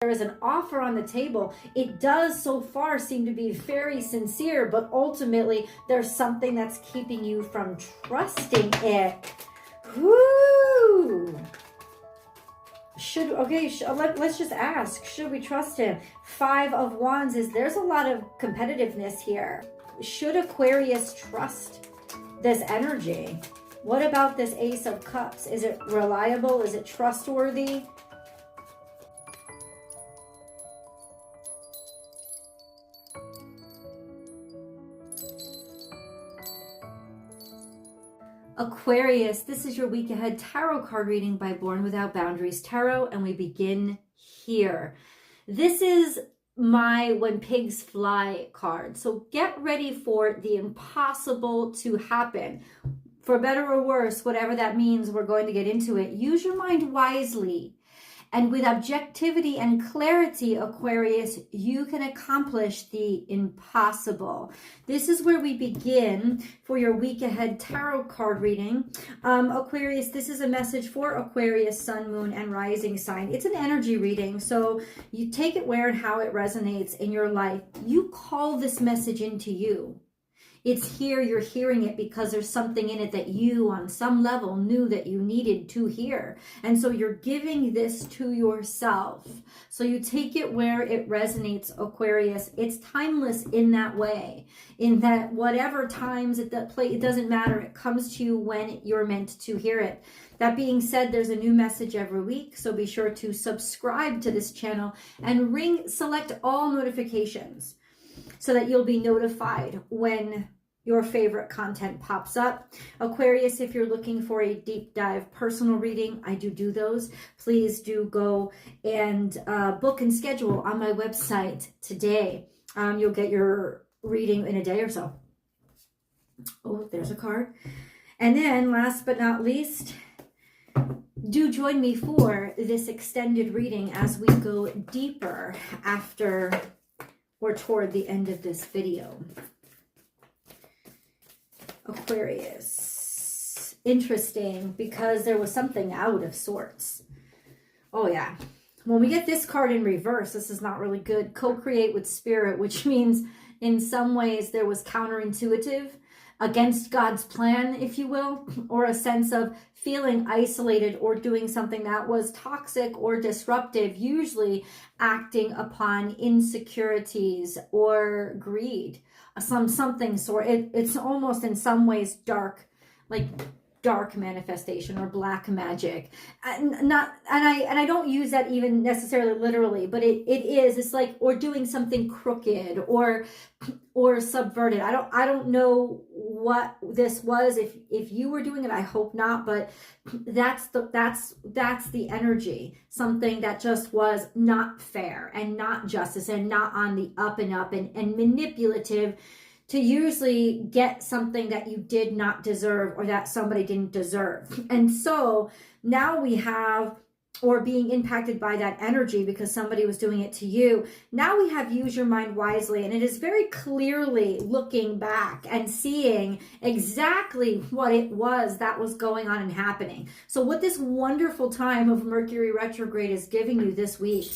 there is an offer on the table. It does so far seem to be very sincere, but ultimately there's something that's keeping you from trusting it. Woo! Let's just ask, should we trust him? 5 of Wands there's a lot of competitiveness here. Should Aquarius trust this energy? What about this Ace of Cups? Is it reliable? Is it trustworthy? Aquarius, this is your week ahead tarot card reading by Born Without Boundaries Tarot, and we begin here. This is my When Pigs Fly card. So get ready for the impossible to happen. For better or worse, whatever that means, we're going to get into it. Use your mind wisely. And with objectivity and clarity, Aquarius, you can accomplish the impossible. This is where we begin for your week ahead tarot card reading. Aquarius, this is a message for Aquarius, Sun, Moon, and Rising sign. It's an energy reading, so you take it where and how it resonates in your life. You call this message into you. It's here, you're hearing it because there's something in it that you, on some level, knew that you needed to hear. And so you're giving this to yourself. So you take it where it resonates, Aquarius. It's timeless in that way, in that whatever times it doesn't matter. It comes to you when you're meant to hear it. That being said, there's a new message every week, so be sure to subscribe to this channel and select all notifications so that you'll be notified when your favorite content pops up. Aquarius, if you're looking for a deep dive personal reading, I do those. Please do go and book and schedule on my website today. You'll get your reading in a day or so. Oh, there's a card. And then last but not least, do join me for this extended reading as we go deeper after or toward the end of this video. Aquarius. Interesting, because there was something out of sorts. Oh yeah. When we get this card in reverse, this is not really good. Co-create with spirit, which means in some ways there was counterintuitive, against God's plan, if you will, or a sense of feeling isolated or doing something that was toxic or disruptive, usually acting upon insecurities or greed, something sort. It's almost in some ways dark, like dark manifestation or black magic. And I don't use that even necessarily literally, but it is. It's like, or doing something crooked or subverted. I don't know what this was. If you were doing it, I hope not, but that's the energy. Something that just was not fair and not justice and not on the up and up and manipulative, to usually get something that you did not deserve or that somebody didn't deserve. And so now we have, or being impacted by that energy because somebody was doing it to you. Now we have use your mind wisely, and it is very clearly looking back and seeing exactly what it was that was going on and happening. So what this wonderful time of Mercury retrograde is giving you this week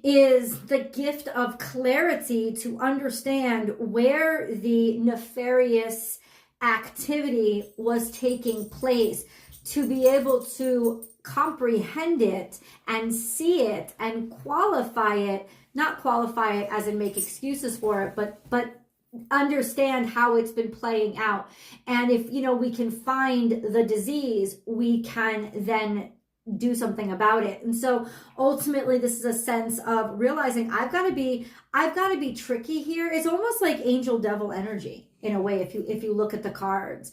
is the gift of clarity to understand where the nefarious activity was taking place, to be able to comprehend it and see it and qualify it, not qualify it as in make excuses for it, but understand how it's been playing out. And if, we can find the disease, we can then do something about it. And so ultimately this is a sense of realizing I've got to be tricky here. It's almost like angel devil energy in a way, if you look at the cards.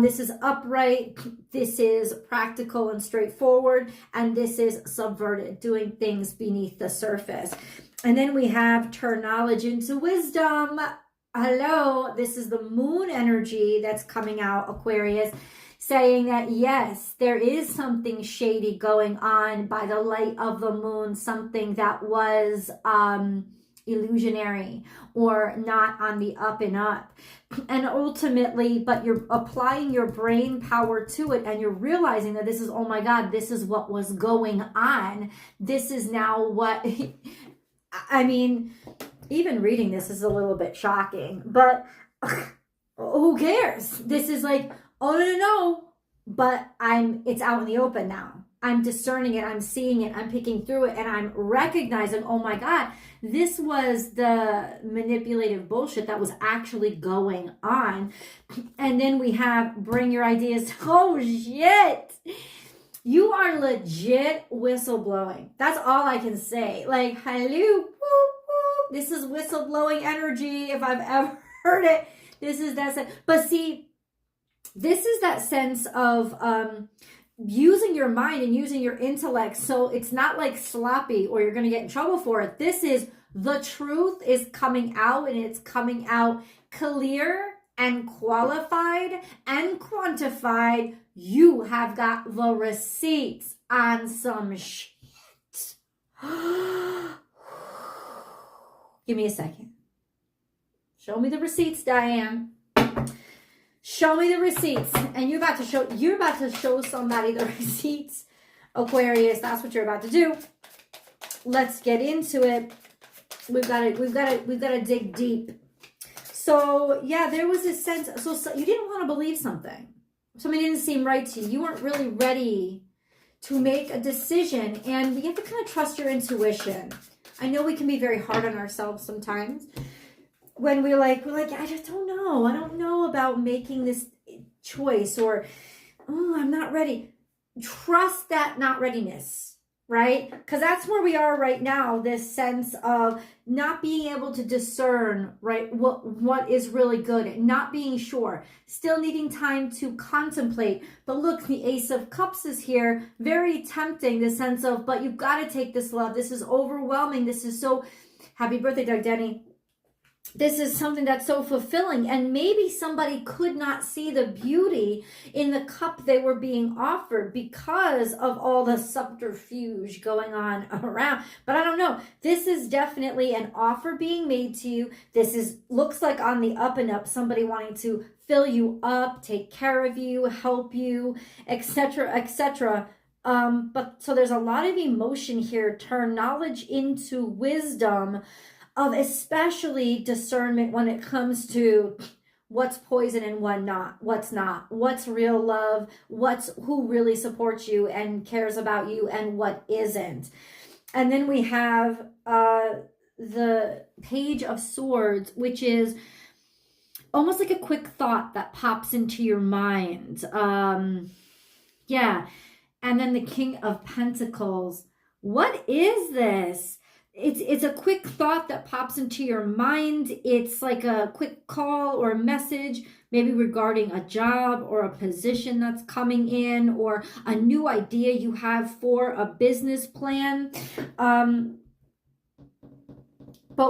This is upright, this is practical and straightforward, and this is subverted, doing things beneath the surface. And then we have turn knowledge into wisdom. Hello, this is the moon energy that's coming out, Aquarius, saying that yes, there is something shady going on by the light of the moon, something that was illusionary or not on the up and up. And ultimately, but you're applying your brain power to it and you're realizing that this is, oh my God, this is what was going on. This is now what, I mean, even reading this is a little bit shocking, but who cares? This is like, oh no, but it's out in the open now. I'm discerning it, I'm seeing it, I'm picking through it, and I'm recognizing, oh my God, this was the manipulative bullshit that was actually going on. And then we have bring your ideas. Oh shit. You are legit whistleblowing. That's all I can say. Like, hello, whoop, whoop. This is whistleblowing energy if I've ever heard it. This is that. But see, this is that sense of using your mind and using your intellect. So it's not like sloppy or you're going to get in trouble for it. This is the truth is coming out, and it's coming out clear and qualified and quantified. You have got the receipts on some shit. Give me a second. Show me the receipts, Diane. Show me the receipts. And you're about to show somebody the receipts, Aquarius. That's what you're about to do. Let's get into it. We've got to dig deep. So yeah, there was this sense. So you didn't want to believe something. Something didn't seem right to you. You weren't really ready to make a decision, and we have to kind of trust your intuition. I know we can be very hard on ourselves sometimes. When we're like, I just don't know. I don't know about making this choice, or, oh, I'm not ready. Trust that not readiness, right? Because that's where we are right now, this sense of not being able to discern, right, what is really good, not being sure, still needing time to contemplate. But look, the Ace of Cups is here, very tempting, the sense of, but you've got to take this love. This is overwhelming. This is so, happy birthday, Doug Denny. This is something that's so fulfilling, and maybe somebody could not see the beauty in the cup they were being offered because of all the subterfuge going on around. But I don't know. This is definitely an offer being made to you. This looks like on the up and up, somebody wanting to fill you up, take care of you, help you, etc., etc. But so there's a lot of emotion here. Turn knowledge into wisdom, of especially discernment when it comes to what's poison and what's not, what's real love, who really supports you and cares about you, and what isn't. And then we have the Page of Swords, which is almost like a quick thought that pops into your mind. Yeah. And then the King of Pentacles. What is this? It's a quick thought that pops into your mind. It's like a quick call or a message, maybe regarding a job or a position that's coming in, or a new idea you have for a business plan. But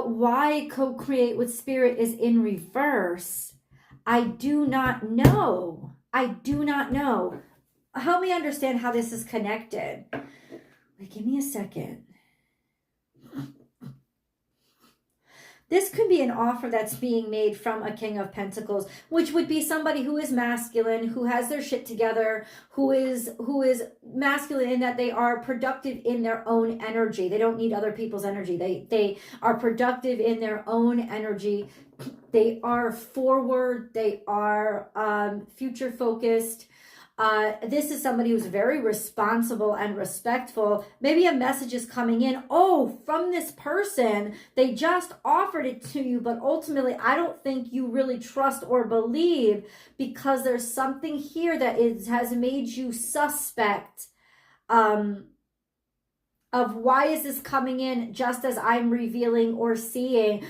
why co-create with spirit is in reverse, I do not know. I do not know. Help me understand how this is connected. Wait, give me a second. This could be an offer that's being made from a King of Pentacles, which would be somebody who is masculine, who has their shit together, who is masculine in that they are productive in their own energy. They don't need other people's energy. They are productive in their own energy. They are forward. They are future focused. This is somebody who's very responsible and respectful. Maybe a message is coming in, oh, from this person. They just offered it to you, but ultimately I don't think you really trust or believe, because there's something here that has made you suspect of why is this coming in just as I'm revealing or seeing.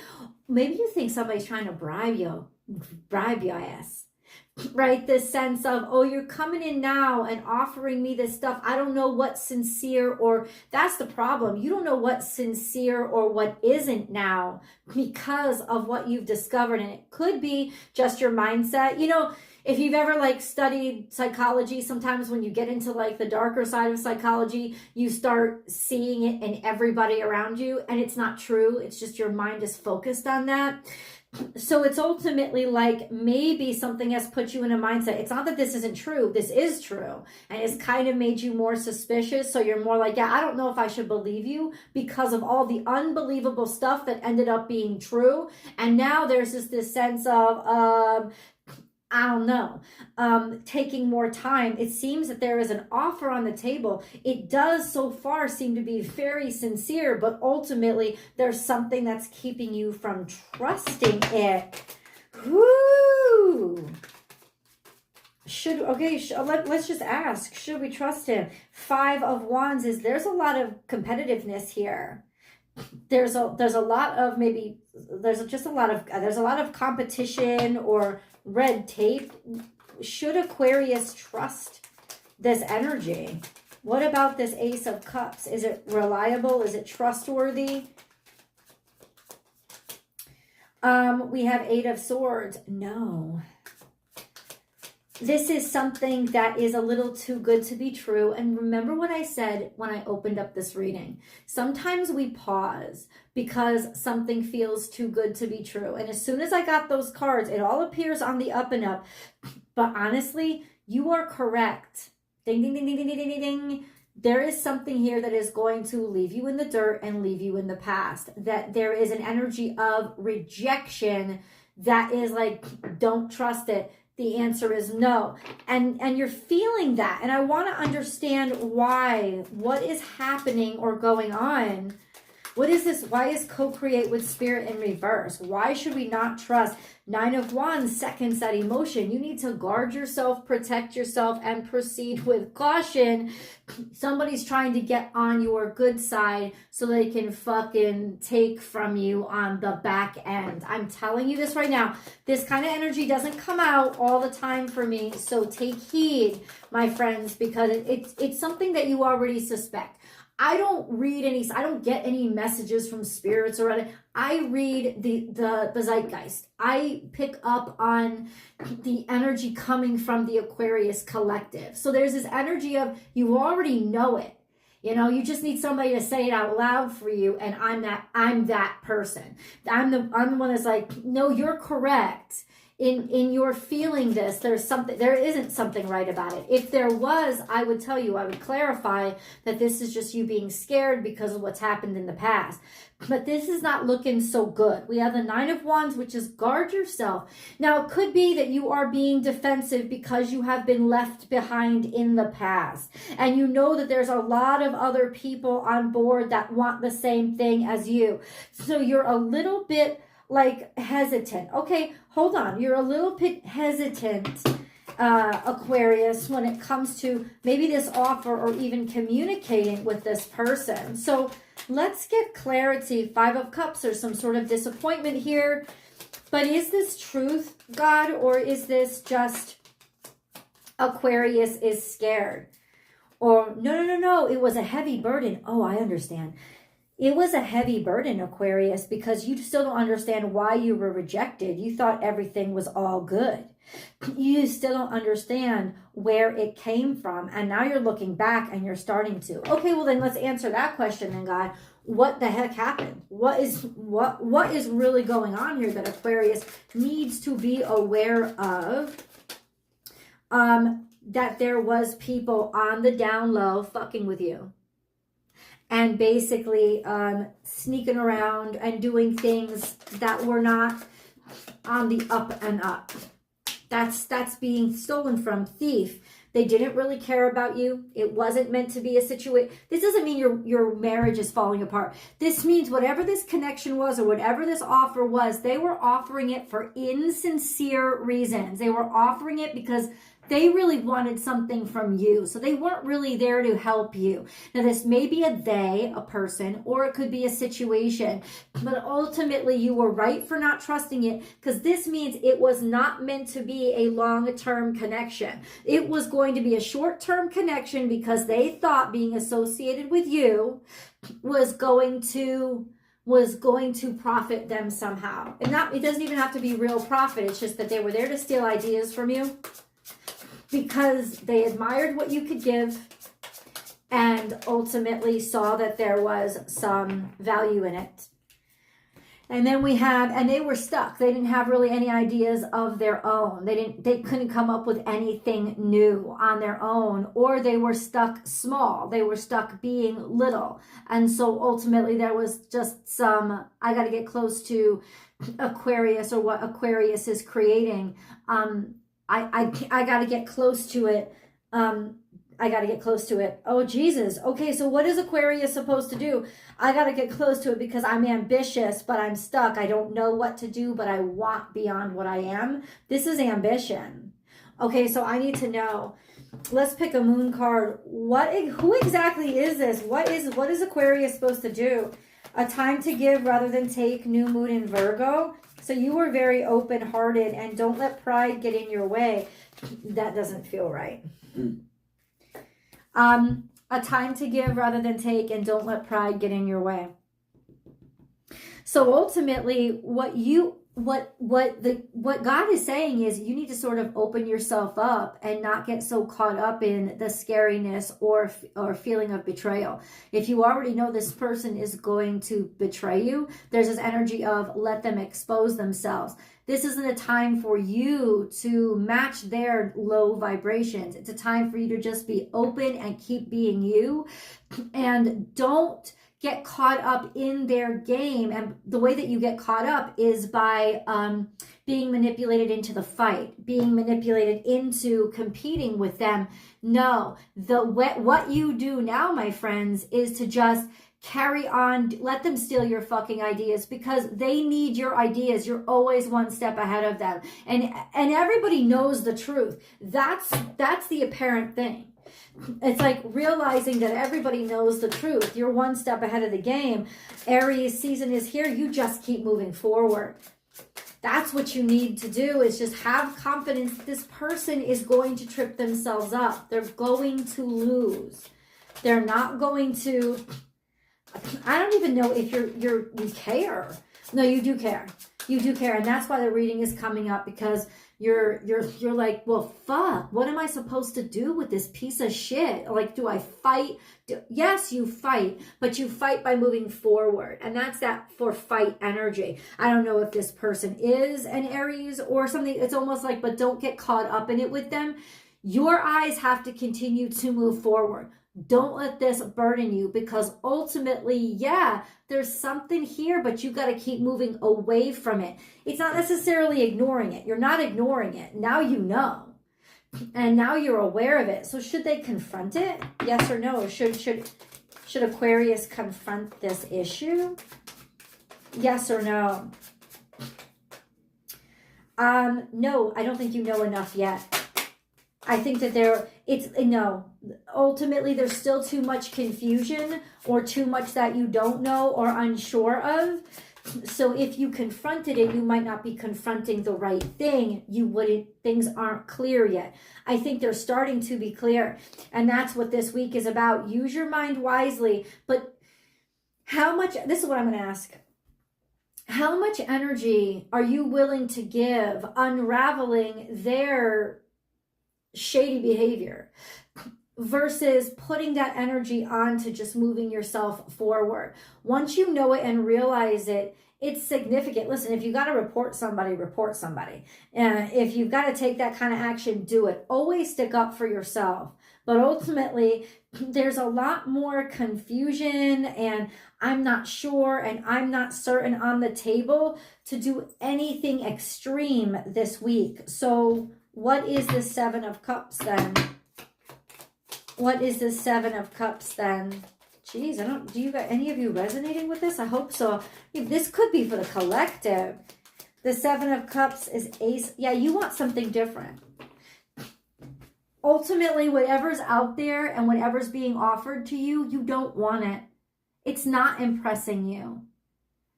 Maybe you think somebody's trying to bribe your ass. Right? This sense of, oh, you're coming in now and offering me this stuff. I don't know what's sincere, or that's the problem. You don't know what's sincere or what isn't now because of what you've discovered. And it could be just your mindset. You know, If you've ever like studied psychology, sometimes when you get into like the darker side of psychology, you start seeing it in everybody around you, and it's not true. It's just your mind is focused on that. So it's ultimately like maybe something has put you in a mindset. It's not that this isn't true. This is true. And it's kind of made you more suspicious. So you're more like, yeah, I don't know if I should believe you because of all the unbelievable stuff that ended up being true. And now there's just this sense of, I don't know, taking more time. It seems that there is an offer on the table. It does so far seem to be very sincere, but ultimately there's something that's keeping you from trusting it. Woo! Let's just ask, should we trust him? 5 of Wands there's a lot of competitiveness here. There's a lot of there's a lot of competition or red tape. Should Aquarius trust this energy? What about this Ace of Cups? Is it reliable? Is it trustworthy? We have 8 of Swords. No. This is something that is a little too good to be true. And remember what I said when I opened up this reading. Sometimes we pause because something feels too good to be true. And as soon as I got those cards, it all appears on the up and up. But honestly, you are correct. Ding, ding, ding, ding, ding, ding, ding, ding. There is something here that is going to leave you in the dirt and leave you in the past. That there is an energy of rejection that is like, don't trust it. The answer is no. And you're feeling that. And I want to understand why. What is happening or going on? What is this? Why is co-create with spirit in reverse? Why should we not trust? 9 of Wands seconds that emotion. You need to guard yourself, protect yourself, and proceed with caution. Somebody's trying to get on your good side so they can fucking take from you on the back end. I'm telling you this right now. This kind of energy doesn't come out all the time for me. So take heed, my friends, because it's something that you already suspect. I don't get any messages from spirits or anything. I read the zeitgeist. I pick up on the energy coming from the Aquarius collective. So there's this energy of, you already know it. You know, you just need somebody to say it out loud for you. And I'm that person. I'm the one that's like, no, you're correct. In your feeling this, there isn't something right about it. If there was, I would tell you, I would clarify that this is just you being scared because of what's happened in the past. But this is not looking so good. We have the 9 of Wands, which is guard yourself. Now, it could be that you are being defensive because you have been left behind in the past. And you know that there's a lot of other people on board that want the same thing as you. So you're a little bit like hesitant. Okay, hold on. You're a little bit hesitant, Aquarius, when it comes to maybe this offer or even communicating with this person. So let's get clarity. 5 of Cups, there's some sort of disappointment here. But is this truth, God, or is this just Aquarius is scared? Or no, it was a heavy burden. Oh, I understand. It was a heavy burden, Aquarius, because you still don't understand why you were rejected. You thought everything was all good. You still don't understand where it came from. And now you're looking back and you're starting to. Okay, well then let's answer that question then, God. What the heck happened? What is really going on here that Aquarius needs to be aware of? That there was people on the down low fucking with you. And basically sneaking around and doing things that were not on the up and up. That's being stolen from. Thief. They didn't really care about you. It wasn't meant to be a situation. This doesn't mean your marriage is falling apart. This means whatever this connection was or whatever this offer was, they were offering it for insincere reasons. They were offering it because they really wanted something from you. So they weren't really there to help you. Now, this may be a person, or it could be a situation. But ultimately, you were right for not trusting it, because this means it was not meant to be a long-term connection. It was going to be a short-term connection because they thought being associated with you was going to was going to profit them somehow. And it doesn't even have to be real profit. It's just that they were there to steal ideas from you because they admired what you could give and ultimately saw that there was some value in it. And then and they were stuck. They didn't have really any ideas of their own. They couldn't come up with anything new on their own, or they were stuck small. They were stuck being little. And so ultimately there was just I got to get close to Aquarius or what Aquarius is creating. I got to get close to it. I got to get close to it. Oh, Jesus. Okay, so what is Aquarius supposed to do? I got to get close to it because I'm ambitious, but I'm stuck. I don't know what to do, but I want beyond what I am. This is ambition. Okay, so I need to know. Let's pick a moon card. Who exactly is this? What is Aquarius supposed to do? A time to give rather than take, new moon in Virgo. So you were very open-hearted and don't let pride get in your way. That doesn't feel right. A time to give rather than take, and don't let pride get in your way. So ultimately, what God is saying is you need to sort of open yourself up and not get so caught up in the scariness or feeling of betrayal. If you already know this person is going to betray you, there's this energy of let them expose themselves. This isn't a time for you to match their low vibrations. It's a time for you to just be open and keep being you, and don't get caught up in their game. And the way that you get caught up is by being manipulated into the fight, being manipulated into competing with them. No, what you do now, my friends, is to just carry on, let them steal your fucking ideas because they need your ideas. You're always one step ahead of them. And everybody knows the truth. That's the apparent thing. It's like realizing that everybody knows the truth. You're one step ahead of the game. Aries season is here. You just keep moving forward. That's what you need to do, is just have confidence that this person is going to trip themselves up. They're going to lose. They're not going to... I don't even know if you care. No, you do care. You do care. And that's why the reading is coming up, because you're like, well, fuck, what am I supposed to do with this piece of shit? Like, do I fight? Yes, you fight, but you fight by moving forward. And that's that for fight energy. I don't know if this person is an Aries or something. It's almost like, but don't get caught up in it with them. Your eyes have to continue to move forward. Don't let this burden you, because ultimately, yeah, there's something here, but you got to keep moving away from it. It's not necessarily ignoring it. You're not ignoring it. Now you know. And now you're aware of it. So should they confront it? Yes or no? Should Aquarius confront this issue? Yes or no? No, I don't think you know enough yet. I think that no. Ultimately, there's still too much confusion or too much that you don't know or unsure of. So if you confronted it, you might not be confronting the right thing. Things aren't clear yet. I think they're starting to be clear. And that's what this week is about. Use your mind wisely. But this is what I'm going to ask. How much energy are you willing to give unraveling their shady behavior versus putting that energy on to just moving yourself forward? Once you know it and realize it, it's significant. Listen, if you got to report somebody, report somebody. If you've got to take that kind of action, do it. Always stick up for yourself. But ultimately, there's a lot more confusion and I'm not sure and I'm not certain on the table to do anything extreme this week. So what is the Seven of Cups then? What is the Seven of Cups then? Jeez, do you got any of you resonating with this? I hope so. This could be for the collective. The Seven of Cups is Ace. Yeah, you want something different. Ultimately, whatever's out there and whatever's being offered to you, you don't want it. It's not impressing you.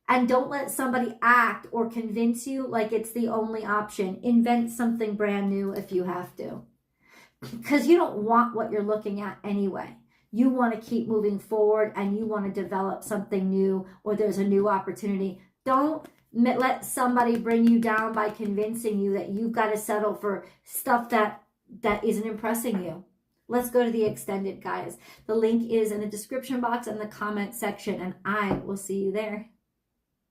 And don't let somebody act or convince you like it's the only option. Invent something brand new if you have to. Because you don't want what you're looking at anyway. you want to keep moving forward and you want to develop something new, or there's a new opportunity. Don't let somebody bring you down by convincing you that you've got to settle for stuff that isn't impressing you. Let's go to the extended, guys. The link is in the description box and the comment section, and I will see you there.